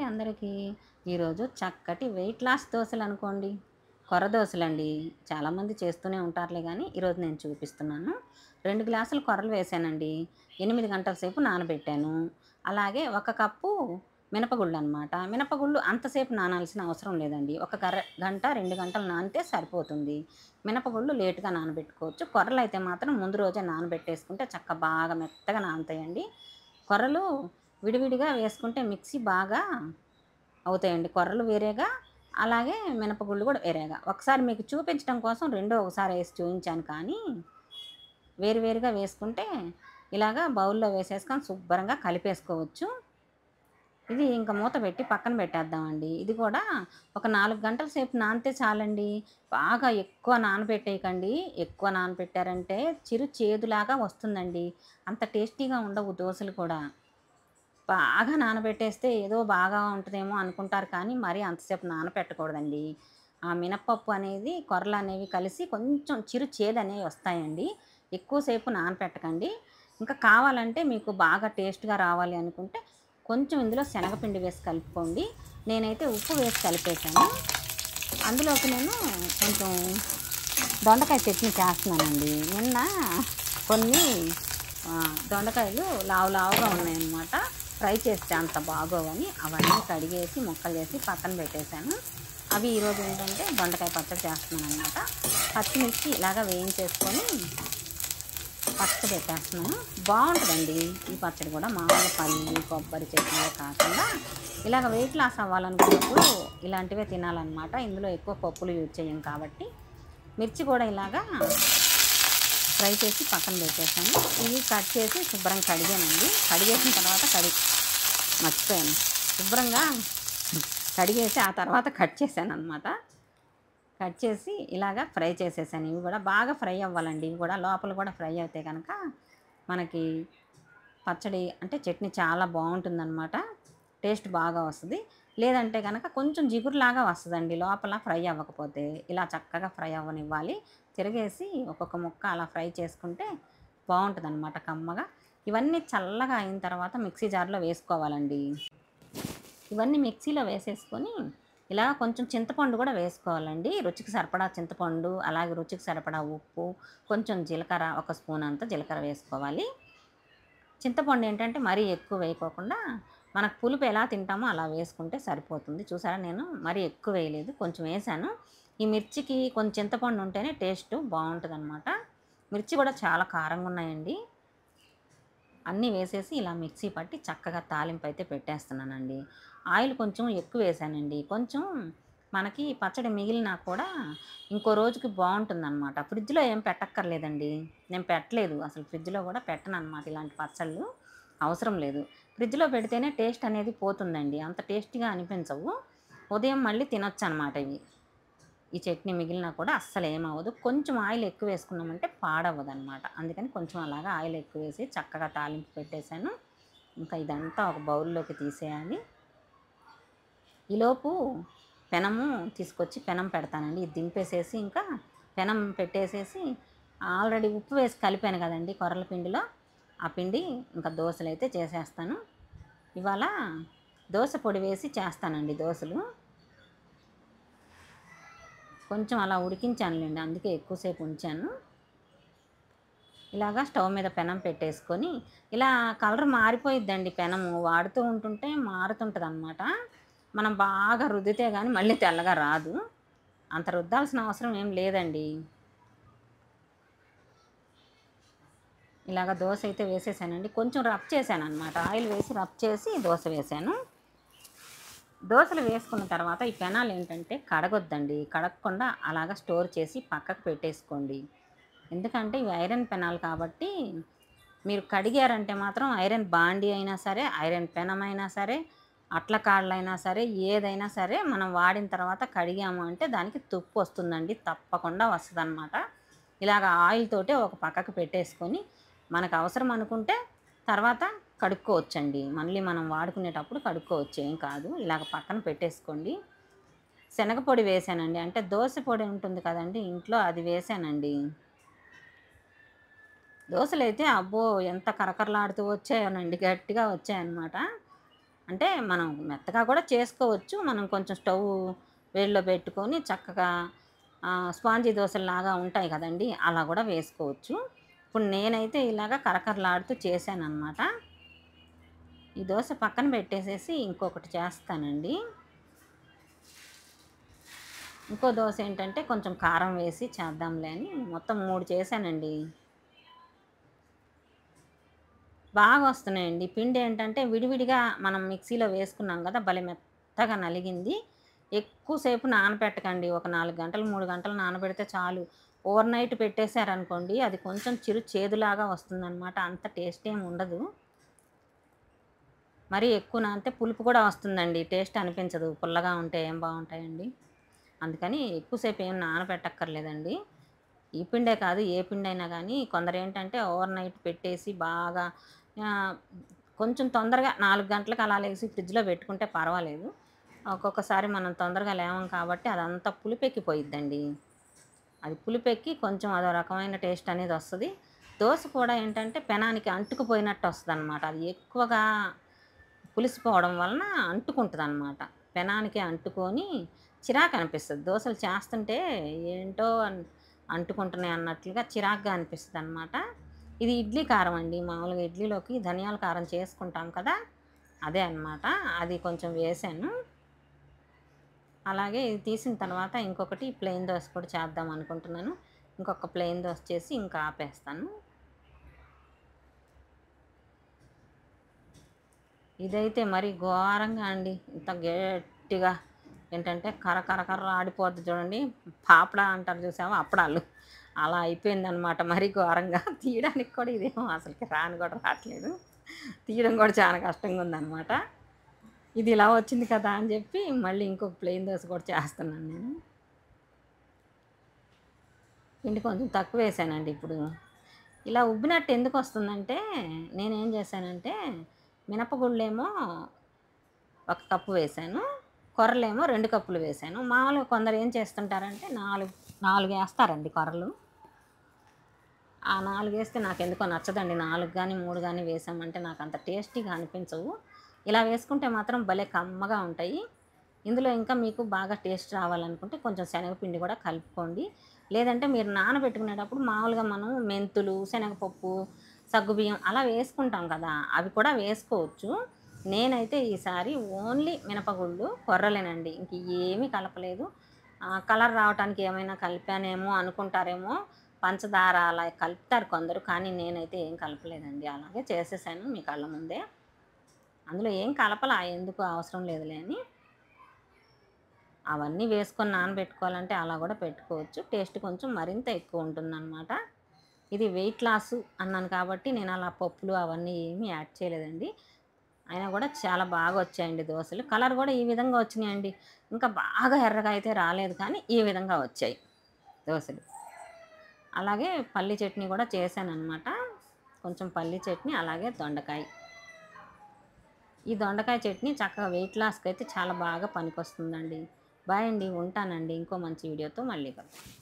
అండి అందరికీ. ఈరోజు చక్కటి వెయిట్ లాస్ దోసలనుకోండి. కొర్ర దోసలండి. చాలామంది చేస్తూనే ఉంటారులే గానీ, ఈరోజు నేను చూపిస్తున్నాను. 2 గ్లాసులు కొర్రలు వేశానండి. 8 గంటల సేపు నానబెట్టాను. అలాగే 1 కప్పు మినపగుళ్ళనమాట. మినపగుళ్ళు అంతసేపు నానాల్సిన అవసరం లేదండి. ఒక గంట, 2 గంటలు నానితే సరిపోతుంది. మినపగుళ్ళు లేట్‌గా నానబెట్టుకోవచ్చు. కొర్రలైతే మాత్రం ముందు రోజే నానబెట్టేసుకుంటే బాగా మెత్తగా నానతాయండి. కొర్రలు విడివిడిగా వేసుకుంటే మిక్సీ బాగా అవుతాయండి. కొర్రలు వేరేగా, అలాగే మినపగుళ్ళు కూడా వేరేగా. ఒకసారి మీకు చూపించడం కోసం రెండూ ఒకసారి ఏసి చూయించాను కానీ, వేరు వేరుగా వేసుకుంటే ఇలాగా బౌల్‌లో వేసేసుకొని శుభ్రంగా కలిపేసుకోవచ్చు. ఇది ఇంక మూత పెట్టి పక్కన పెట్టేద్దామండి. ఇది కూడా ఒక 4 గంటల సేపు నానితే చాలండి. బాగా ఎక్కువ నానబెట్టేయకండి. ఎక్కువ నానబెట్టారంటే చేదులాగా వస్తుందండి. అంత టేస్టీగా ఉండవు దోసలు కూడా. బాగా నానబెట్టేస్తే ఏదో బాగా ఉంటదేమో అనుకుంటారు కానీ, మరీ అంతసేపు నానపెట్టకూడదండి. ఆ మినపప్పు అనేది, కొర్రలనేవి కలిసి కొంచెం చేదనేవి వస్తాయండి. ఎక్కువ సేపు నానపెట్టకండి. ఇంకా కావాలంటే మీకు బాగా టేస్ట్‌గా రావాలి అనుకుంటే, కొంచెం ఇందులో శనగపిండి వేసి కలుపుకోండి. నేనైతే ఉప్పు వేసి కలిపేశాను. అందులోకి నేను కొంచెం దొండకాయ చట్నీ చేస్తున్నానండి. నిన్న కొన్ని దొండకాయలు లావుగా ఉన్నాయన్నమాట. ఫ్రై చేస్తే అంత బాగోవని అవన్నీ కడిగేసి ముక్కలు చేసి పక్కన పెట్టేశాను. అవి ఈరోజు ఏంటంటే దొండకాయ పచ్చడి చేస్తున్నానన్నమాట. పచ్చిమిర్చి ఇలాగ వేయించేసుకొని పచ్చడి పెట్టేస్తున్నాను. బాగుంటుందండి ఈ పచ్చడి కూడా. మామూలుగా పల్లి, కొబ్బరి చట్నీయే కాకుండా ఇలాగ వెయిట్ లాస్ అవ్వాలనుకున్నప్పుడు ఇలాంటివే తినాలన్నమాట. ఇందులో ఎక్కువ పప్పులు యూజ్ చేయం కాబట్టి. మిర్చి కూడా ఇలాగా ఫ్రై చేసి పక్కన పెట్టేసాను. ఇవి కట్ చేసి శుభ్రంగా కడిగానండి. కడిగేసిన తర్వాత మర్చిపోయాను. శుభ్రంగా కడిగేసి ఆ తర్వాత కట్ చేశాననమాట. కట్ చేసి ఇలాగా ఫ్రై చేసేసాను. ఇవి కూడా బాగా ఫ్రై అవ్వాలండి. ఇవి కూడా లోపల కూడా ఫ్రై అయితే కనుక మనకి పచ్చడి అంటే చట్నీ చాలా బాగుంటుందన్నమాట. టేస్ట్ బాగా వస్తుంది. లేదంటే కనుక కొంచెం జిగురులాగా వస్తుందండి లోపల ఫ్రై అవ్వకపోతే. ఇలా చక్కగా ఫ్రై అవ్వనివ్వాలి. తిరగేసి ఒక్కొక్క ముక్క అలా ఫ్రై చేసుకుంటే బాగుంటుందన్నమాట కమ్మగా. ఇవన్నీ చల్లగా అయిన తర్వాత మిక్సీ జార్లో వేసుకోవాలండి. ఇవన్నీ మిక్సీలో వేసేసుకొని ఇలా కొంచెం చింతపండు కూడా వేసుకోవాలండి. రుచికి సరిపడా చింతపండు, అలాగే రుచికి సరిపడా ఉప్పు, కొంచెం జీలకర్ర, ఒక స్పూన్ అంతా జీలకర్ర వేసుకోవాలి. చింతపండు ఏంటంటే మరీ ఎక్కువ వేయకోకుండా మనకు పులుపు ఎలా తింటామో అలా వేసుకుంటే సరిపోతుంది. చూసారా, నేను మరీ ఎక్కువ వేయలేదు, కొంచెం వేసాను. ఈ మిర్చికి కొంచెం చింతపండు ఉంటేనే టేస్ట్ బాగుంటుందన్నమాట. మిర్చి కూడా చాలా కారంగా ఉన్నాయండి. అన్నీ వేసేసి ఇలా మిక్సీ పట్టి చక్కగా తాలింపు అయితే పెట్టేస్తున్నానండి. ఆయిల్ కొంచెం ఎక్కువ వేసానండి. కొంచెం మనకి పచ్చడి మిగిలినా కూడా ఇంకో రోజుకి బాగుంటుందన్నమాట. ఫ్రిడ్జ్‌లో ఏం పెట్టక్కర్లేదండి. నేను పెట్టలేదు. అసలు ఫ్రిడ్జ్‌లో కూడా పెట్టనన్నమాట ఇలాంటి పచ్చళ్ళు. అవసరం లేదు. ఫ్రిడ్జ్‌లో పెడితేనే టేస్ట్ అనేది పోతుందండి. అంత టేస్టీగా అనిపించవు. ఉదయం మళ్ళీ తినొచ్చనమాట ఇవి. ఈ చట్నీ మిగిలినా కూడా అస్సలేమవ్వదు. కొంచెం ఆయిల్ ఎక్కువ వేసుకున్నామంటే పాడవ్వదనమాట. అందుకని కొంచెం అలాగా ఆయిల్ ఎక్కువ వేసి చక్కగా తాలింపు పెట్టేశాను. ఇంకా ఇదంతా ఒక బౌల్‌లోకి తీసేయాలి. ఈలోపు పెనము తీసుకొచ్చి పెనం పెడతానండి. ఇది దింపేసేసి ఇంకా పెనం పెట్టేసేసి ఆల్రెడీ ఉప్పు వేసి కలిపాను కదండీ కొర్రల పిండిలో. ఆ పిండి ఇంకా దోసలైతే చేసేస్తాను. ఇవాళ దోస పొడి వేసి చేస్తానండి దోసలు. కొంచెం అలా ఉడికించానులెండి. అందుకే ఎక్కువసేపు ఉంచాను. ఇలాగా స్టవ్ మీద పెనం పెట్టేసుకొని ఇలా కలర్ మారిపోయిద్దండి పెనము. వాడుతూ ఉంటుంటే మారుతుంటదనమాట. మనం బాగా రుద్దితే గానీ మళ్ళీ తెల్లగా రాదు. అంత రుద్దాల్సిన అవసరం ఏం లేదండి. ఇలాగ దోస అయితే వేసేసానండి. కొంచెం రబ్ చేశాననమాట. ఆయిల్ వేసి రబ్ చేసి దోస వేశాను. దోసలు వేసుకున్న తర్వాత ఈ పెనాలేంటంటే కడగొద్దండి. కడగకుండా అలాగా స్టోర్ చేసి పక్కకు పెట్టేసుకోండి. ఎందుకంటే ఇవి ఐరన్ పెనాలు కాబట్టి మీరు కడిగారంటే మాత్రం ఐరన్ బాండీ అయినా సరే, ఐరన్ పెనమైనా సరే, అట్ల కాడలైనా సరే, ఏదైనా సరే మనం వాడిన తర్వాత కడిగాము అంటే దానికి తుప్పు వస్తుందండి. తప్పకుండా వస్తదనమాట. ఇలాగ ఆయిల్ తోటే ఒక పక్కకు పెట్టేసుకొని మనకు అవసరం అనుకుంటే తర్వాత కడుక్కోవచ్చండి. మళ్ళీ మనం వాడుకునేటప్పుడు కడుక్కోవచ్చు, ఏం కాదు. ఇలాగ పక్కన పెట్టేసుకోండి. శనగపొడి వేశానండి. అంటే దోస పొడి ఉంటుంది కదండీ ఇంట్లో, అది వేశానండి. దోసలైతే అబ్బో! ఎంత కరకరలాడుతూ వచ్చాయోనండి. గట్టిగా వచ్చాయన్నమాట. అంటే మనం మెత్తగా కూడా చేసుకోవచ్చు. మనం కొంచెం స్టవ్ వేడిలో పెట్టుకొని చక్కగా స్పాంజీ దోసల్లాగా ఉంటాయి కదండీ! అలా కూడా వేసుకోవచ్చు. ఇప్పుడు నేనైతే ఇలాగ కరకరలాడుతూ చేశాననమాట. ఈ దోస పక్కన పెట్టేసేసి ఇంకొకటి చేస్తానండి. ఇంకో దోస ఏంటంటే కొంచెం కారం వేసి చేద్దాంలే అని మొత్తం 3 చేశానండి. బాగా వస్తున్నాయండి. పిండి ఏంటంటే విడివిడిగా మనం మిక్సీలో వేసుకున్నాం గదా! భలే మెత్తగా నలిగింది. ఎక్కువ సేపు నానపెట్టకండి. ఒక 4 గంటలు, 3 గంటలు నానబెడితే చాలు. ఓవర్ నైట్ పెట్టేశారనుకోండి అది కొంచెం చేదులాగా వస్తుందనమాట. అంత టేస్ట్ ఏమి ఉండదు. మరీ ఎక్కువ నానితే పులుపు కూడా వస్తుందండి. టేస్ట్ అనిపించదు. పుల్లగా ఉంటే ఏం బావుంటాయండి. అందుకని ఎక్కువ సేపు ఏం నానబెట్టక్కర్లేదండి. ఈ పిండే కాదు ఏ పిండైనా గానీ కొందరేంటంటే ఓవర్ నైట్ పెట్టేసి బాగా ఆహ్, కొంచెం తొందరగా 4 గంటలకు అలా లెగిసి ఫ్రిడ్జ్‌లో పెట్టుకుంటే పర్వాలేదు. ఒక్కొక్కసారి మనం తొందరగా లేవం కాబట్టి అదంతా పులుపెక్కిపోయిద్దండి. అది పులుపెక్కి కొంచెం అదో రకమైన టేస్ట్ అనేదొస్తది. దోస కూడా ఏంటంటే పెనానికి అంటుకుపోయినట్టు వస్తదనమాట. అది ఎక్కువగా పులిసిపోవడం వలన అంటుకుంటదనమాట. పెనానికి అంటుకొని చిరాకనిపిస్తది. దోసలు చేస్తుంటే ఏంటో అంటుకుంటున్నాయి అన్నట్లుగా చిరాకుగా అనిపిస్తదనమాట. ఇది ఇడ్లీ కారం అండి. మామూలుగా ఇడ్లీలోకి ధనియాల కారం చేసుకుంటాం కదా! అదే అనమాట. అది కొంచెం వేశాను. అలాగే ఇది తీసిన తర్వాత ఇంకొకటి ప్లెయిన్ దోస కూడా చేద్దాం అనుకుంటున్నాను. ఇంకొక ప్లెయిన్ దోస చేసి ఇంకా ఆపేస్తాను. ఇదైతే మరి ఘోరంగా అండి. ఇంత గట్టిగా ఏంటంటే కర ఆడిపోద్ది చూడండి. పాపడా అంటారు చూసావా? అప్పడాలు. అలా అయిపోయిందనమాట మరీ ఘోరంగా. తీయడానికి కూడా ఇదేమో అసలకి రాను కూడా రాట్లేదు. తీయడం కూడా చాలా కష్టంగా ఉందనమాట. ఇది ఇలా వచ్చింది కదా అని చెప్పి మళ్ళీ ఇంకొక ప్లెయిన్ దోస కూడా చేస్తున్నాను నేను. పిండి కొంచెం తక్కువేసానండి ఇప్పుడు. ఇలా ఉబ్బినట్టు ఎందుకొస్తుందంటే నేనేం చేశానంటే మినపగుళ్ళేమో ఒక కప్పు వేశాను. కొర్రలేమో 2 కప్పులు వేశాను. మామూలుగా కొందరు ఏం చేస్తుంటారంటే 4 ఏస్తారండి కొర్రలు. ఆ 4 ఏస్తే నాకెందుకో నచ్చదండి. 4 గాని, 3 గాని వేసామంటే నాకంత టేస్టీగా అనిపించవు. ఇలా వేసుకుంటే మాత్రం భలే కమ్మగా ఉంటాయి. ఇందులో ఇంకా మీకు బాగా టేస్ట్ రావాలనుకుంటే కొంచెం శనగపిండి కూడా కలుపుకోండి. లేదంటే మీరు నానబెట్టుకునేటప్పుడు మామూలుగా మనం మెంతులు, శనగపప్పు, సగ్గుబియ్యం అలా వేసుకుంటాం కదా! అవి కూడా వేసుకోవచ్చు. నేనైతే ఈసారి ఓన్లీ మినపగుళ్ళు, కొర్రలేనండి. ఇంక ఏమీ కలపలేదు. కలర్ రావటానికి ఏమైనా కలిపానేమో అనుకుంటారేమో, పంచదార అలా కలుపుతారు కొందరు. కానీ నేనైతే ఏం కలపలేదండి. అలాగే చేసేసాను మీ కళ్ళ ముందే. అందులో ఏం కలపలా ఎందుకు అవసరం లేదులే అని. అవన్నీ వేసుకొని నానబెట్టుకోవాలంటే అలా కూడా పెట్టుకోవచ్చు. టేస్ట్ కొంచెం మరింత ఎక్కువ ఉంటుందనమాట. ఇది వెయిట్ లాస్ అన్నాను కాబట్టి నేను అలా పప్పులు అవన్నీ ఏమీ యాడ్ చేయలేదండి. అయినా కూడా చాలా బాగా వచ్చాయండి దోసలు. కలర్ కూడా ఈ విధంగా వచ్చినాయండి. ఇంకా బాగా ఎర్రగా అయితే రాలేదు కానీ ఈ విధంగా వచ్చాయి దోసలు. అలాగే పల్లి చట్నీ కూడా చేశాననమాట. కొంచెం పల్లి చట్నీ అలాగే దొండకాయ. ఈ దొండకాయ చట్నీ చక్కగా వెయిట్ లాస్‌కైతే చాలా బాగా పనికొస్తుందండి. బాయ్ అండి. ఉంటానండి. ఇంకో మంచి వీడియోతో మళ్ళీ కలుద్దాం.